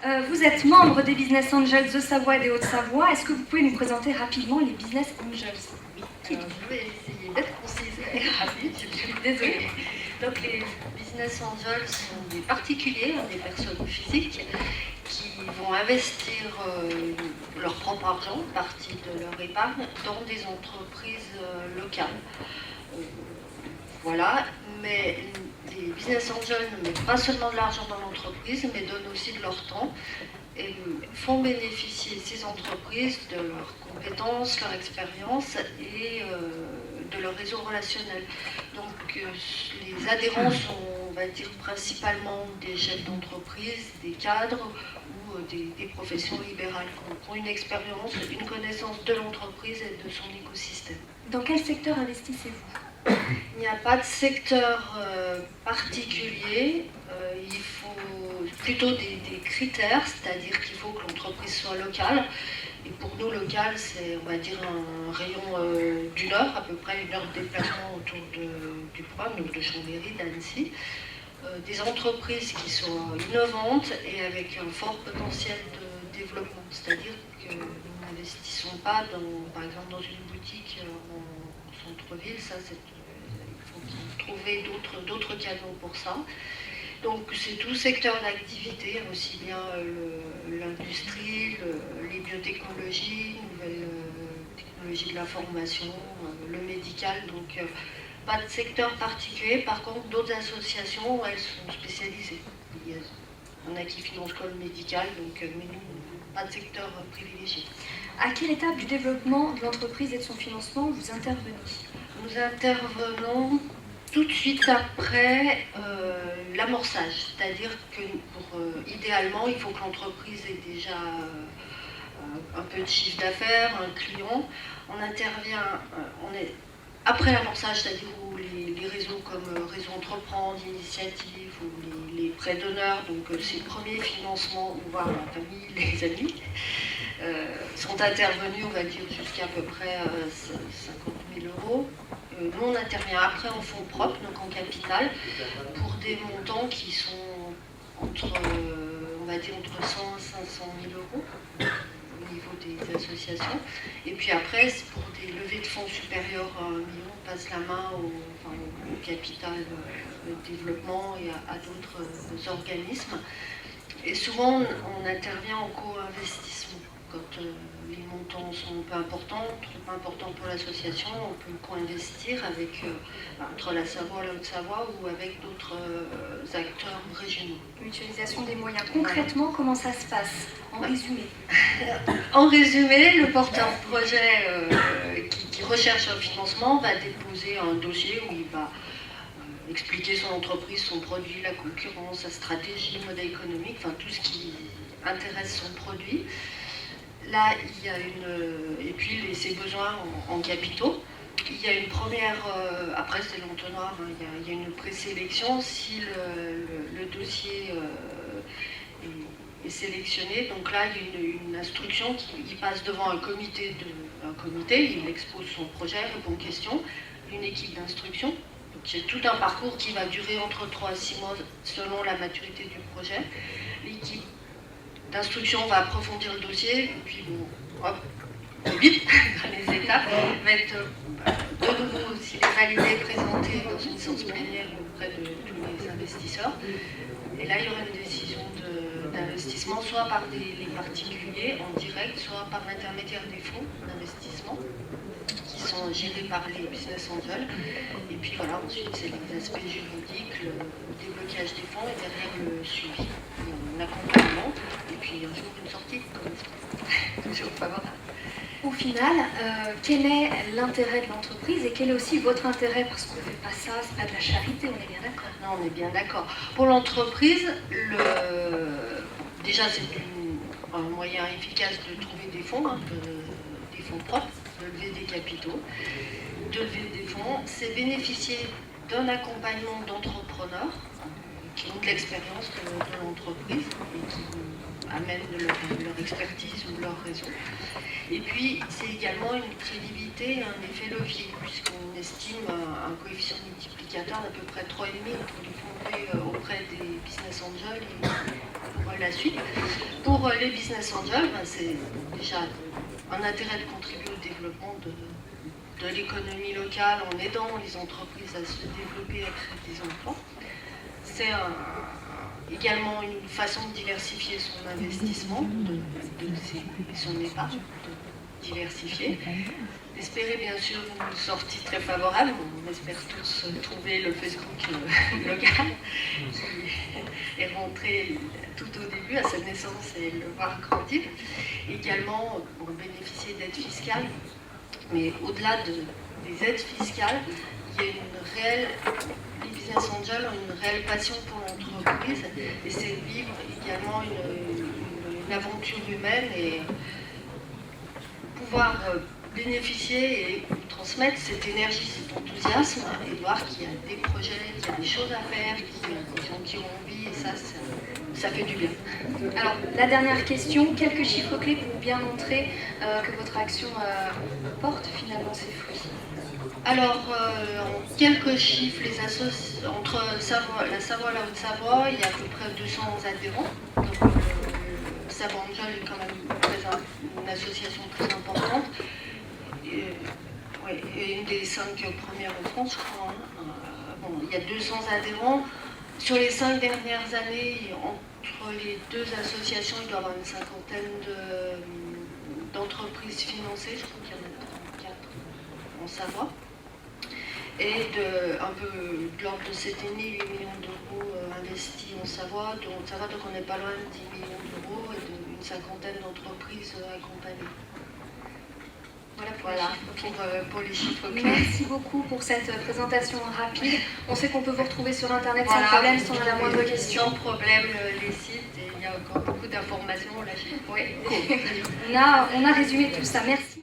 Vous êtes membre des Business Angels de Savoie et des Hauts-de-Savoie. Est-ce que vous pouvez nous présenter rapidement les Business Angels? Je vais essayer d'être concise et rapide, je suis désolée. Donc les Business Angels sont des particuliers, des personnes physiques, qui vont investir leur propre argent, une partie de leur épargne, dans des entreprises locales. Voilà, mais les Business Angels ne mettent pas seulement de l'argent dans l'entreprise, mais donnent aussi de leur temps et font bénéficier ces entreprises de leurs compétences, leur expérience et de leur réseau relationnel. Donc les adhérents sont, on va dire, principalement des chefs d'entreprise, des cadres ou des professions libérales qui ont une expérience, une connaissance de l'entreprise et de son écosystème. Dans quel secteur investissez-vous? Il n'y a pas de secteur particulier, il faut plutôt des critères, c'est-à-dire qu'il faut que l'entreprise soit locale. Et pour nous, local, c'est, on va dire, un rayon d'une heure, à peu près une heure de déplacement autour du programme, donc de Chambéry, d'Annecy. Des entreprises qui sont innovantes et avec un fort potentiel de développement, c'est-à-dire que nous n'investissons pas, par exemple, dans une boutique en centre-ville, ça c'est trouver d'autres canaux pour ça. Donc c'est tout secteur d'activité, aussi bien l'industrie, les biotechnologies, nouvelles technologies de l'information, le médical, donc pas de secteur particulier. Par contre, d'autres associations, elles sont spécialisées. Il y en a qui financent comme le médical, donc, mais nous, pas de secteur privilégié. À quelle étape du développement de l'entreprise et de son financement vous intervenez? Nous intervenons tout de suite après l'amorçage, c'est-à-dire que idéalement, il faut que l'entreprise ait déjà un peu de chiffre d'affaires, un client. On intervient, après l'amorçage, c'est-à-dire où les réseaux comme Réseau Entreprendre, Initiative ou les prêts d'honneur, donc ces premiers financements, on voit la famille, les amis, sont intervenus, on va dire, jusqu'à peu près 50 000 euros. Nous, on intervient après en fonds propres, donc en capital, pour des montants qui sont entre, on va dire, entre 100 et 500 000 euros au niveau des associations. Et puis après, pour des levées de fonds supérieures à 1 million, on passe la main au capital développement et à d'autres organismes. Et souvent, on intervient en co-investissement. Quand les montants sont un peu importants, trop importants pour l'association, on peut co-investir avec, entre la Savoie et la Haute-Savoie ou avec d'autres acteurs régionaux. Mutualisation des moyens. Concrètement, comment ça se passe? En résumé. En résumé, le porteur de projet qui recherche un financement va déposer un dossier où il va expliquer son entreprise, son produit, la concurrence, sa stratégie, le modèle économique, enfin tout ce qui intéresse son produit. Là, il y a et puis ses besoins en capitaux. Il y a une première, après c'est l'entonnoir, hein, il y a une présélection si le dossier est sélectionné. Donc là, il y a une instruction qui passe devant un comité, il expose son projet, répond aux questions, une équipe d'instruction. C'est tout un parcours qui va durer entre 3 à 6 mois selon la maturité du projet. L'équipe d'instruction va approfondir le dossier, et puis bon, hop, vite, dans les étapes, va être de nouveau, s'il est validé, présenté dans une séance plénière auprès de tous les investisseurs. Et là, il y aura une décision d'investissement, soit par les particuliers en direct, soit par l'intermédiaire des fonds d'investissement, qui sont gérés par les business angels. Et puis voilà, ensuite c'est les aspects juridiques, le déblocage des fonds et derrière le suivi, l'accompagnement, et puis un jour une sortie, toujours favorable. Au final, quel est l'intérêt de l'entreprise et quel est aussi votre intérêt? Parce qu'on ne fait pas ça, c'est pas de la charité, on est bien d'accord. Non, on est bien d'accord. Pour l'entreprise, déjà c'est un moyen efficace de trouver des fonds, des fonds propres, de lever des capitaux, de lever des fonds. C'est bénéficier d'un accompagnement d'entrepreneurs qui ont de l'expérience de l'entreprise et qui amènent leur expertise ou leur réseau. Et puis, c'est également une crédibilité, un effet levier, puisqu'on estime un coefficient multiplicateur d'à peu près 3,5 pour les fonder auprès des business angels et pour la suite. Pour les business angels, c'est déjà un intérêt de contribuer au développement de l'économie locale en aidant les entreprises à se développer et à créer des emplois. C'est également une façon de diversifier son investissement, son épargne, de diversifier. Espérer bien sûr une sortie très favorable. On espère tous trouver le Facebook local qui est rentré tout au début à sa naissance et le voir grandir. Également pour bénéficier d'aides fiscales, mais au-delà des aides fiscales, il y a une réelle, les business angels ont une réelle passion pour l'entreprise et c'est vivre également une aventure humaine et pouvoir bénéficier et transmettre cette énergie, cet enthousiasme et voir qu'il y a des projets, qu'il y a des choses à faire, qu'il y a des gens qui ont envie et ça fait du bien. Alors, la dernière question, quelques chiffres clés pour bien montrer que votre action porte finalement ses fruits. Alors, en quelques chiffres, entre la Savoie et la Haute-Savoie, il y a à peu près 200 adhérents. Donc, Savoie Angel est quand même une association très importante. Et une des 5 premières en France, je crois. Bon, il y a 200 adhérents. Sur les 5 dernières années, entre les deux associations, il doit y avoir une cinquantaine d'entreprises financées. Je crois qu'il y en a 34 en Savoie. Et un peu de l'ordre de cette année, 8 millions d'euros investis en Savoie. Donc Savoie, donc on n'est pas loin de 10 millions d'euros et d'une cinquantaine d'entreprises accompagnées. Voilà pour les chiffres clés. Merci beaucoup pour cette présentation rapide. On sait qu'on peut vous retrouver sur Internet sans problème, sans la moindre question. Sans problème, les sites, et il y a encore beaucoup d'informations. Oui. On a résumé tout ça. Merci.